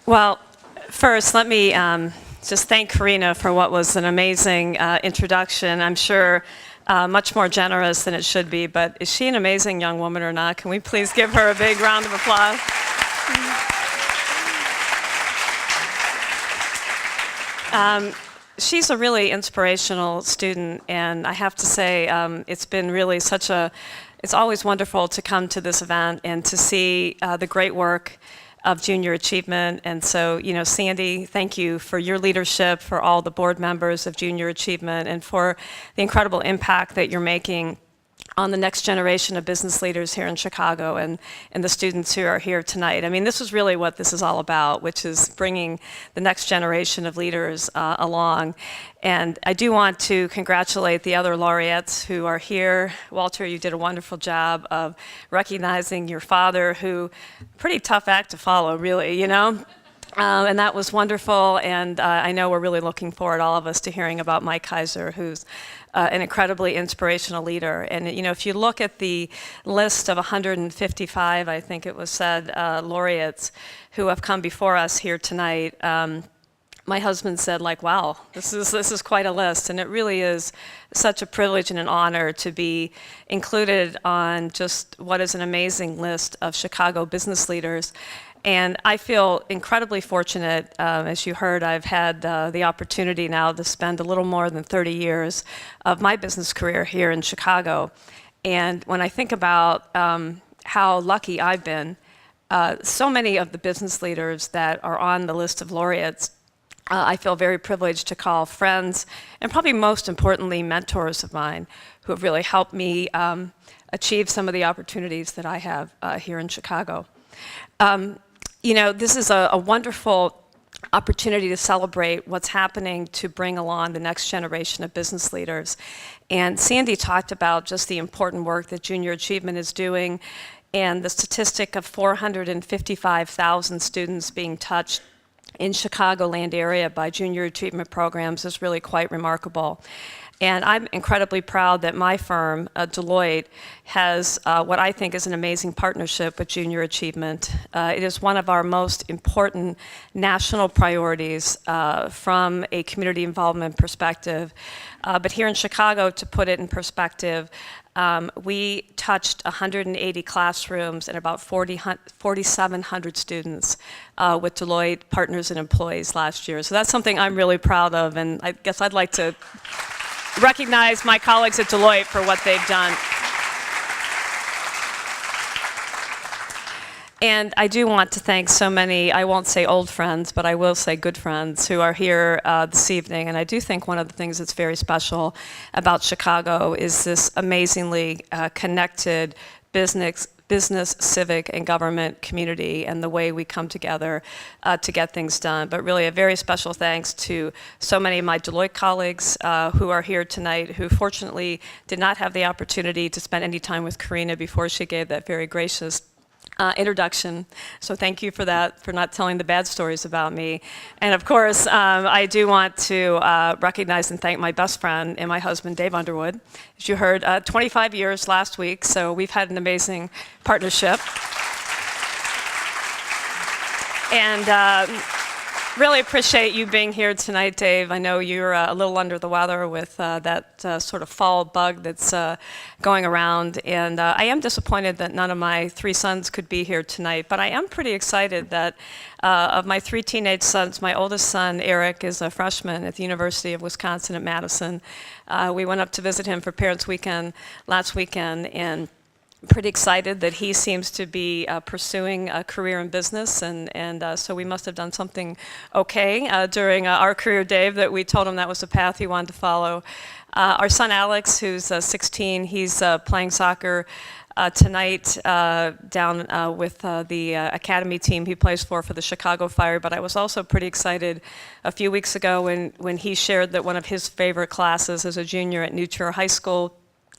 Well, first, let me just thank Karina for what was an amazing introduction. I'm sure much more generous than it should be, but is she an amazing young woman or not? Can we please give her a big round of applause? She's a really inspirational student, and I have to say it's been really it's always wonderful to come to this event and to see the great work of junior achievement. And so, Sandy, thank you for your leadership, for all the board members of junior achievement, and for the incredible impact that you're making on the next generation of business leaders here in Chicago and the students who are here tonight. I mean, this is really what this is all about, which is bringing the next generation of leaders along. And I do want to congratulate the other laureates who are here. Walter, you did a wonderful job of recognizing your father, who, pretty tough act to follow, really, And that was wonderful, and I know we're really looking forward, all of us, to hearing about Mike Kaiser, who's an incredibly inspirational leader. And if you look at the list of 155, I think it was said, laureates who have come before us here tonight, my husband said, wow, this is quite a list, and it really is such a privilege and an honor to be included on just what is an amazing list of Chicago business leaders. And I feel incredibly fortunate. As you heard, I've had the opportunity now to spend a little more than 30 years of my business career here in Chicago. And when I think about how lucky I've been, so many of the business leaders that are on the list of laureates, I feel very privileged to call friends, and probably most importantly, mentors of mine, who have really helped me achieve some of the opportunities that I have here in Chicago. This is a wonderful opportunity to celebrate what's happening to bring along the next generation of business leaders. And Sandy talked about just the important work that junior achievement is doing, and the statistic of 455,000 students being touched in Chicagoland area by junior achievement programs is really quite remarkable. And I'm incredibly proud that my firm, Deloitte, has what I think is an amazing partnership with junior achievement. It is one of our most important national priorities from a community involvement perspective. But here in Chicago, to put it in perspective, we touched 180 classrooms and about 4,700 students with Deloitte partners and employees last year. So that's something I'm really proud of, and I guess I'd like to recognize my colleagues at Deloitte for what they've done. And I do want to thank so many, I won't say old friends, but I will say good friends who are here this evening. And I do think one of the things that's very special about Chicago is this amazingly connected business, civic, and government community, and the way we come together to get things done. But really a very special thanks to so many of my Deloitte colleagues who are here tonight, who fortunately did not have the opportunity to spend any time with Karina before she gave that very gracious introduction. So thank you for that, for not telling the bad stories about me. And of course, I do want to recognize and thank my best friend and my husband, Dave Underwood. As you heard, 25 years last week, so we've had an amazing partnership. And really appreciate you being here tonight, Dave. I know you're a little under the weather with that sort of fall bug that's going around. And I am disappointed that none of my three sons could be here tonight. But I am pretty excited that of my three teenage sons, my oldest son, Eric, is a freshman at the University of Wisconsin at Madison. We went up to visit him for Parents Weekend last weekend, and pretty excited that he seems to be pursuing a career in business, and so we must have done something okay during our career, Dave, that we told him that was the path he wanted to follow. Our son Alex, who's 16, he's playing soccer tonight down with the academy team he plays for the Chicago Fire. But I was also pretty excited a few weeks ago when he shared that one of his favorite classes as a junior at New Trier High School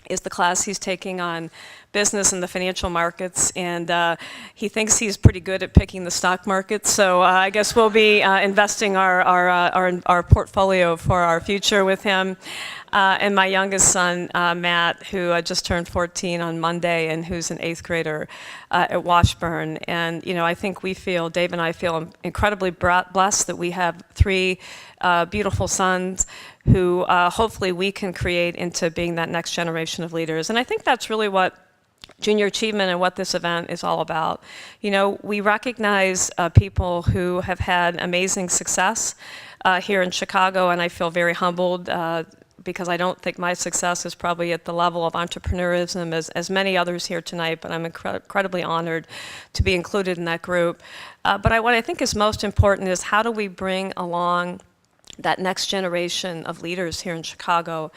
is the class he's taking on business in the financial markets, and he thinks he's pretty good at picking the stock market. So I guess we'll be investing our portfolio for our future with him. And my youngest son, Matt, who just turned 14 on Monday and who's an 8th grader at Washburn. And, you know, I think Dave and I feel incredibly blessed that we have 3 beautiful sons who hopefully we can create into being that next generation of leaders. And I think that's really what Junior Achievement and what this event is all about. You know, we recognize people who have had amazing success here in Chicago, and I feel very humbled because I don't think my success is probably at the level of entrepreneurism as many others here tonight, but I'm incredibly honored to be included in that group. But what I think is most important is how do we bring along that next generation of leaders here in Chicago.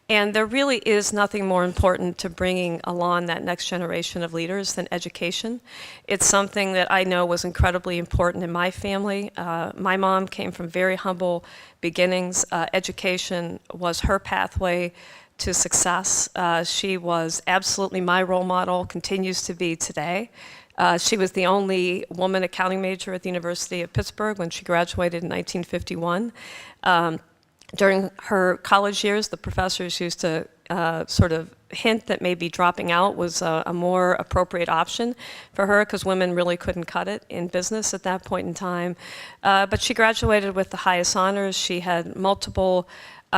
And there really is nothing more important to bringing along that next generation of leaders than education. It's something that I know was incredibly important in my family. My mom came from very humble beginnings. Education was her pathway to success. She was absolutely my role model, continues to be today. She was the only woman accounting major at the University of Pittsburgh when she graduated in 1951. During her college years, the professors used to sort of hint that maybe dropping out was a more appropriate option for her because women really couldn't cut it in business at that point in time. But she graduated with the highest honors. She had multiple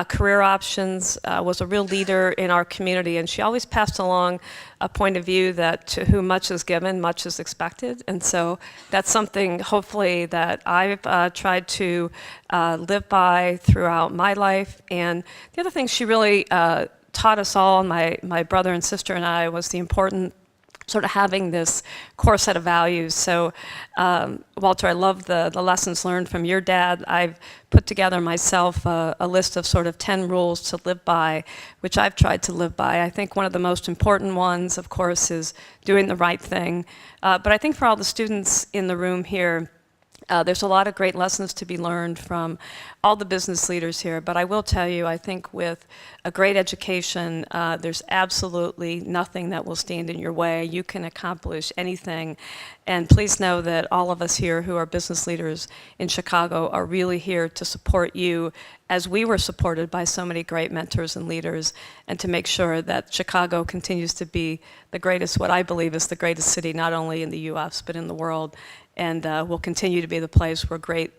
career options, was a real leader in our community, and she always passed along a point of view that to whom much is given, much is expected. And so that's something hopefully that I've tried to live by throughout my life. And the other thing she really taught us all, my brother and sister and I, was the important sort of having this core set of values. So, Walter, I love the lessons learned from your dad. I've put together myself a list of sort of 10 rules to live by, which I've tried to live by. I think one of the most important ones, of course, is doing the right thing. But I think for all the students in the room here, there's a lot of great lessons to be learned from all the business leaders here, but I will tell you, I think with a great education, there's absolutely nothing that will stand in your way. You can accomplish anything, and please know that all of us here who are business leaders in Chicago are really here to support you as we were supported by so many great mentors and leaders, and to make sure that Chicago continues to be the greatest, what I believe is the greatest city, not only in the US, but in the world, and will continue to be the place where great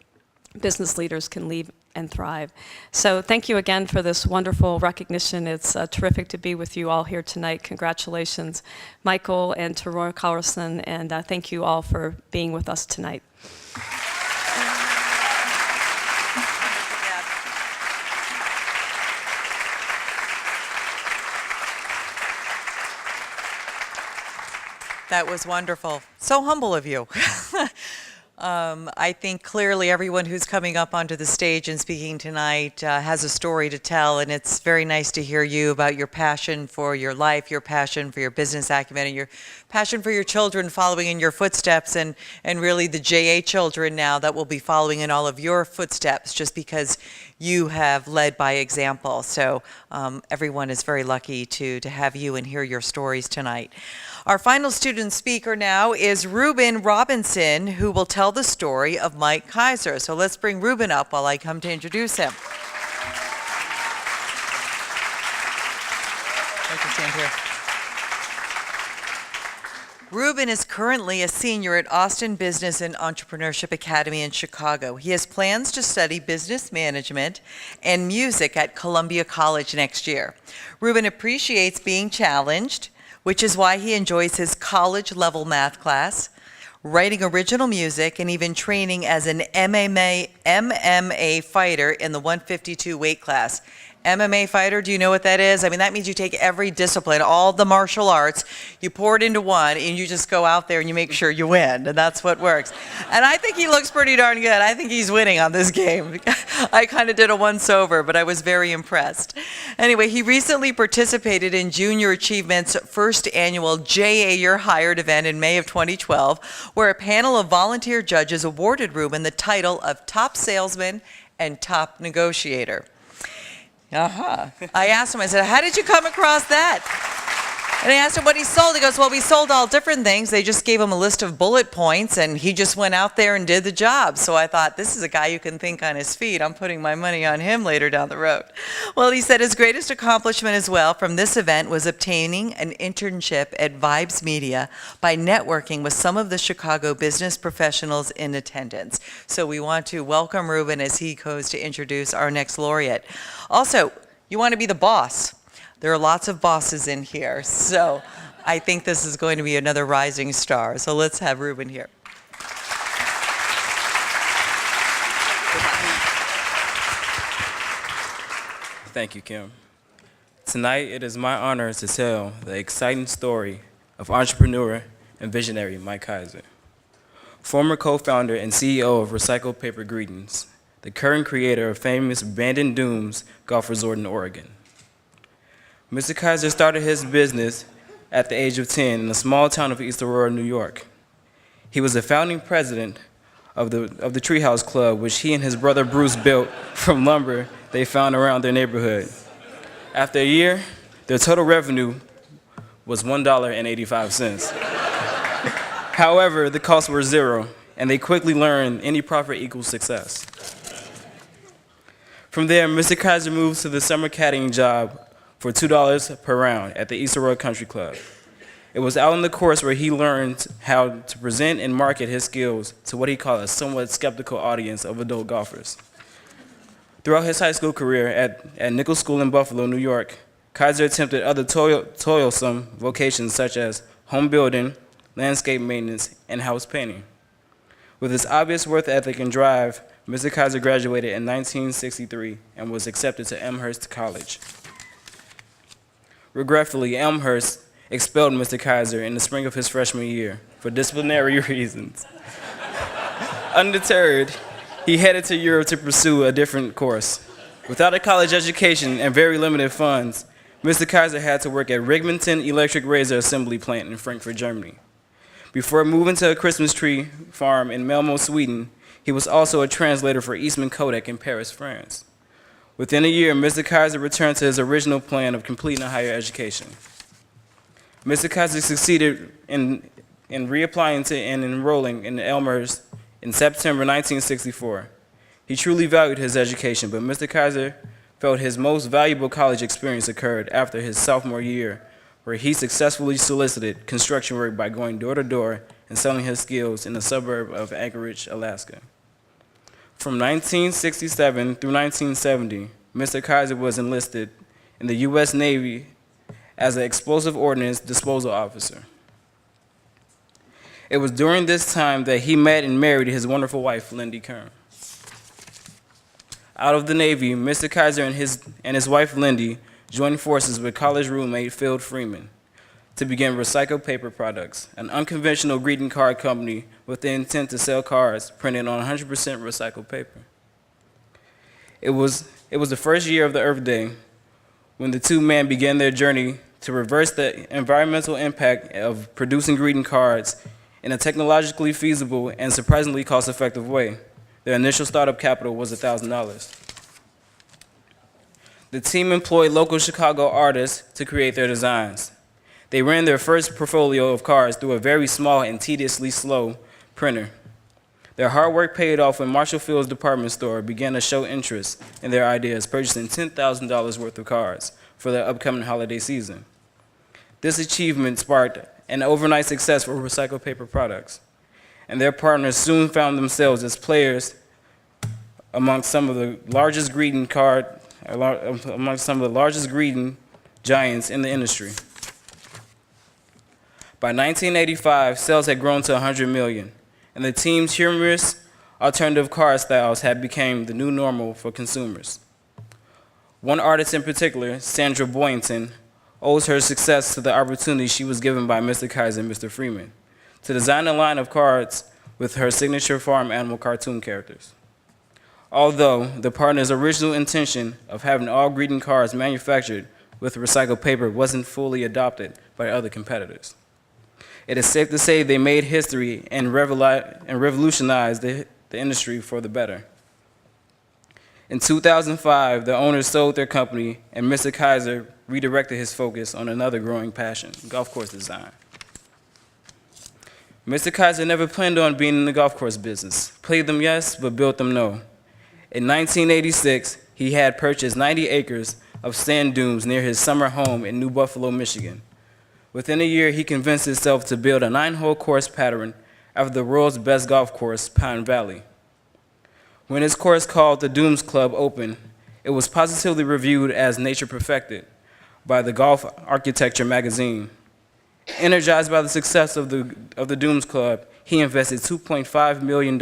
business leaders can lead and thrive. So thank you again for this wonderful recognition. It's terrific to be with you all here tonight. Congratulations, Michael and to Roy Carlson, and thank you all for being with us tonight. That was wonderful. So humble of you. I think clearly everyone who's coming up onto the stage and speaking tonight has a story to tell, and it's very nice to hear you about your passion for your life, your passion for your business acumen, and your passion for your children following in your footsteps, and really the JA children now that will be following in all of your footsteps just because you have led by example. So everyone is very lucky to have you and hear your stories tonight. Our final student speaker now is Reuben Robinson, who will tell the story of Mike Kaiser. So let's bring Reuben up while I come to introduce him. Thank you, stand here. Reuben is currently a senior at Austin Business and Entrepreneurship Academy in Chicago. He has plans to study business management and music at Columbia College next year. Reuben appreciates being challenged, which is why he enjoys his college-level math class, writing original music, and even training as an MMA fighter in the 152 weight class. MMA fighter, do you know what that is? I mean, that means you take every discipline, all the martial arts, you pour it into one, and you just go out there and you make sure you win, and that's what works. And I think he looks pretty darn good. I think he's winning on this game. I kind of did a once-over, but I was very impressed. Anyway, he recently participated in Junior Achievement's first annual JA You're Hired event in May of 2012, where a panel of volunteer judges awarded Reuben the title of Top Salesman and Top Negotiator. I asked him, I said, how did you come across that? And I asked him what he sold. He goes, well, we sold all different things. They just gave him a list of bullet points, and he just went out there and did the job. So I thought, this is a guy who can think on his feet. I'm putting my money on him later down the road. Well, he said his greatest accomplishment as well from this event was obtaining an internship at Vibes Media by networking with some of the Chicago business professionals in attendance. So we want to welcome Ruben as he goes to introduce our next laureate. Also, you want to be the boss. There are lots of bosses in here, so I think this is going to be another rising star. So let's have Ruben here. Thank you, Kim. Tonight, it is my honor to tell the exciting story of entrepreneur and visionary Mike Kaiser, former co-founder and CEO of Recycled Paper Greetings, the current creator of famous Bandon Dunes Golf Resort in Oregon. Mr. Kaiser started his business at the age of 10 in the small town of East Aurora, New York. He was the founding president of the Treehouse Club, which he and his brother Bruce built from lumber they found around their neighborhood. After a year, their total revenue was $1.85. However, the costs were zero, and they quickly learned any profit equals success. From there, Mr. Kaiser moved to the summer caddying job for $2 per round at the East Aurora Country Club. It was out on the course where he learned how to present and market his skills to what he called a somewhat skeptical audience of adult golfers. Throughout his high school career at Nichols School in Buffalo, New York, Kaiser attempted other toilsome vocations such as home building, landscape maintenance, and house painting. With his obvious work ethic and drive, Mr. Kaiser graduated in 1963 and was accepted to Elmhurst College. Regretfully, Elmhurst expelled Mr. Kaiser in the spring of his freshman year for disciplinary reasons. Undeterred, he headed to Europe to pursue a different course. Without a college education and very limited funds, Mr. Kaiser had to work at Rigmonton Electric Razor Assembly Plant in Frankfurt, Germany. Before moving to a Christmas tree farm in Malmö, Sweden, he was also a translator for Eastman Kodak in Paris, France. Within a year, Mr. Kaiser returned to his original plan of completing a higher education. Mr. Kaiser succeeded in reapplying to and enrolling in Elmhurst in September 1964. He truly valued his education, but Mr. Kaiser felt his most valuable college experience occurred after his sophomore year, where he successfully solicited construction work by going door to door and selling his skills in the suburb of Anchorage, Alaska. From 1967 through 1970, Mr. Kaiser was enlisted in the U.S. Navy as an explosive ordnance disposal officer. It was during this time that he met and married his wonderful wife, Lindy Kern. Out of the Navy, Mr. Kaiser and his wife, Lindy, joined forces with college roommate Phil Freeman to begin Recycled Paper Products, an unconventional greeting card company with the intent to sell cards printed on 100% recycled paper. It was the first year of the Earth Day when the two men began their journey to reverse the environmental impact of producing greeting cards in a technologically feasible and surprisingly cost-effective way. Their initial startup capital was $1,000. The team employed local Chicago artists to create their designs. They ran their first portfolio of cards through a very small and tediously slow printer. Their hard work paid off when Marshall Field's department store began to show interest in their ideas, purchasing $10,000 worth of cards for their upcoming holiday season. This achievement sparked an overnight success for Recycled Paper Products, and their partners soon found themselves as players amongst some of the largest greeting giants in the industry. By 1985, sales had grown to 100 million, and the team's humorous alternative card styles had become the new normal for consumers. One artist in particular, Sandra Boynton, owes her success to the opportunity she was given by Mr. Kaiser and Mr. Freeman to design a line of cards with her signature farm animal cartoon characters. Although the partner's original intention of having all greeting cards manufactured with recycled paper wasn't fully adopted by other competitors. It is safe to say they made history and revolutionized the industry for the better. In 2005, the owners sold their company, and Mr. Kaiser redirected his focus on another growing passion, golf course design. Mr. Kaiser never planned on being in the golf course business. Played them, yes, but built them, no. In 1986, he had purchased 90 acres of sand dunes near his summer home in New Buffalo, Michigan. Within a year, he convinced himself to build a 9-hole course pattern after the world's best golf course, Pine Valley. When his course called the Dunes Club opened, it was positively reviewed as nature perfected by the Golf Architecture magazine. Energized by the success of the Dunes Club, he invested $2.5 million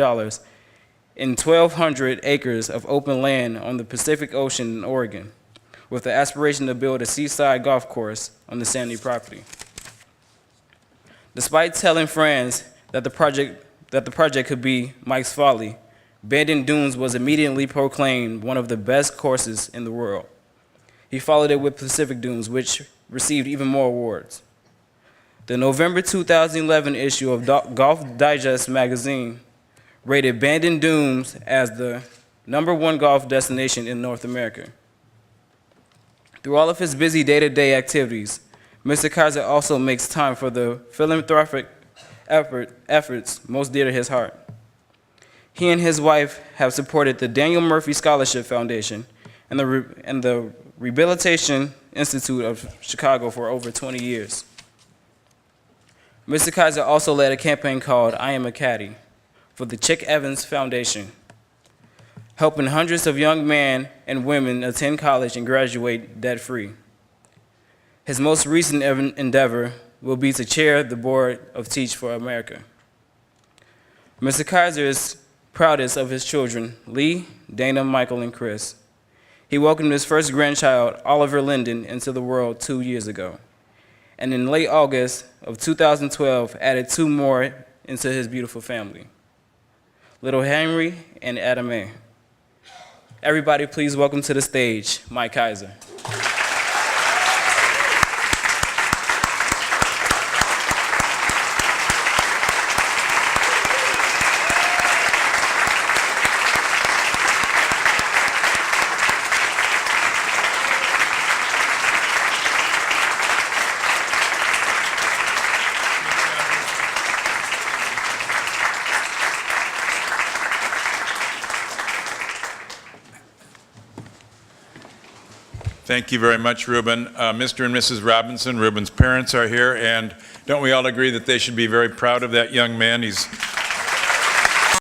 in 1,200 acres of open land on the Pacific Ocean in Oregon, with the aspiration to build a seaside golf course on the sandy property. Despite telling friends that the project could be Mike's folly, Bandon Dunes was immediately proclaimed one of the best courses in the world. He followed it with Pacific Dunes, which received even more awards. The November 2011 issue of Golf Digest magazine rated Bandon Dunes as the #1 golf destination in North America. Through all of his busy day-to-day activities, Mr. Kaiser also makes time for the philanthropic efforts most dear to his heart. He and his wife have supported the Daniel Murphy Scholarship Foundation and the Rehabilitation Institute of Chicago for over 20 years. Mr. Kaiser also led a campaign called I Am a Caddy for the Chick Evans Foundation, helping hundreds of young men and women attend college and graduate debt-free. His most recent endeavor will be to chair the board of Teach for America. Mr. Kaiser is proudest of his children, Lee, Dana, Michael, and Chris. He welcomed his first grandchild, Oliver Linden, into the world 2 years ago, and in late August of 2012 added 2 more into his beautiful family, little Henry and Adame. Everybody please welcome to the stage, Mike Kaiser. Thank you very much, Ruben. Mr. and Mrs. Robinson, Ruben's parents are here, and don't we all agree that they should be very proud of that young man? He's